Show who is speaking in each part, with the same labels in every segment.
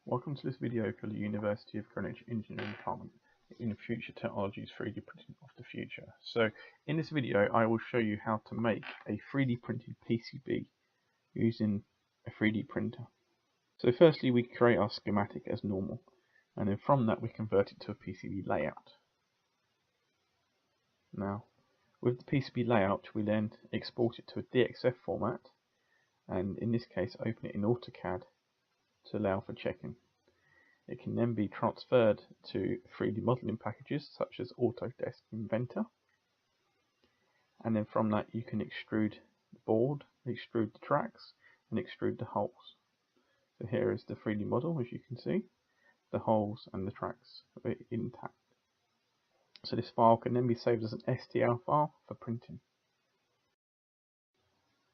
Speaker 1: Welcome to this video for the University of Greenwich Engineering Department in Future Technologies 3D Printing of the Future. So in this video I will show you how to make a 3D printed PCB using a 3D printer. So firstly we create our schematic as normal, and then from that we convert it to a PCB layout. Now with the PCB layout we then export it to a DXF format, and in this case open it in AutoCAD to allow for checking. It can then be transferred to 3D modeling packages such as AutoDesk Inventor, and then from that you can extrude the board, extrude the tracks and extrude the holes. So here is the 3D model. As you can see, the holes and the tracks are intact. So this file can then be saved as an STL file for printing.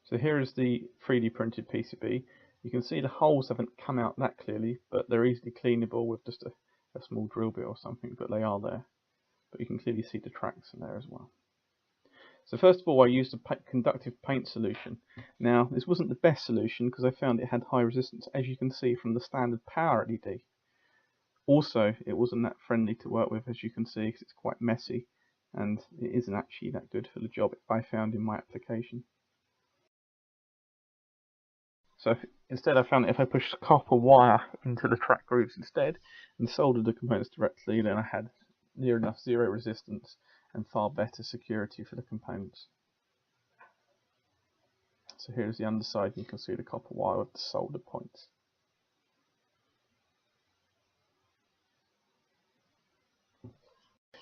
Speaker 1: So here is the 3D printed PCB. You can see the holes haven't come out that clearly, but they're easily cleanable with just a small drill bit or something, but they are there. But you can clearly see the tracks in there as well. So first of all I used a conductive paint solution. Now this wasn't the best solution because I found it had high resistance, as you can see from the standard power LED. Also it wasn't that friendly to work with, as you can see, because it's quite messy and it isn't actually that good for the job I found in my application. So instead I found that if I pushed copper wire into the track grooves instead and soldered the components directly, then I had near enough zero resistance and far better security for the components. So here's the underside, and you can see the copper wire with the solder points.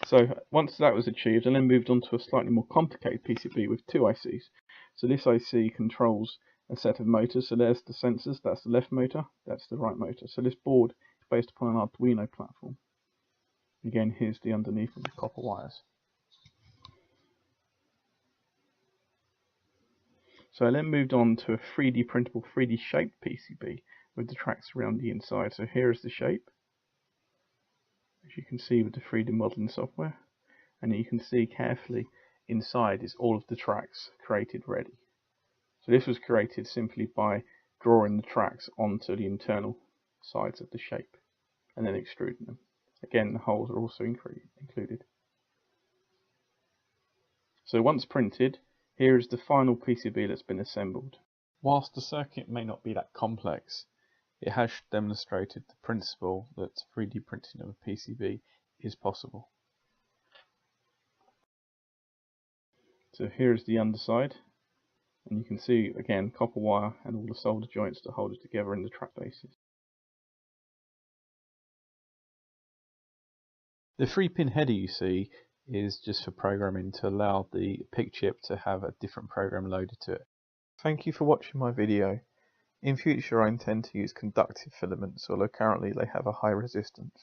Speaker 1: So once that was achieved, I then moved on to a slightly more complicated PCB with two ICs. So this IC controls a set of motors. So there's the sensors, that's the left motor, that's the right motor. So this board is based upon an Arduino platform. Again, here's the underneath of the copper wires. So I then moved on to a 3D printable, 3D shaped PCB with the tracks around the inside. So here is the shape, as you can see with the 3D modeling software, and you can see carefully inside is all of the tracks created ready. So this was created simply by drawing the tracks onto the internal sides of the shape and then extruding them. Again, the holes are also included. So once printed, here is the final PCB that's been assembled. Whilst the circuit may not be that complex, it has demonstrated the principle that 3D printing of a PCB is possible. So here is the underside, and you can see again copper wire and all the solder joints that hold it together in the track bases. The 3-pin header you see is just for programming to allow the PIC chip to have a different program loaded to it. Thank you for watching my video. In future I intend to use conductive filaments, although currently they have a high resistance.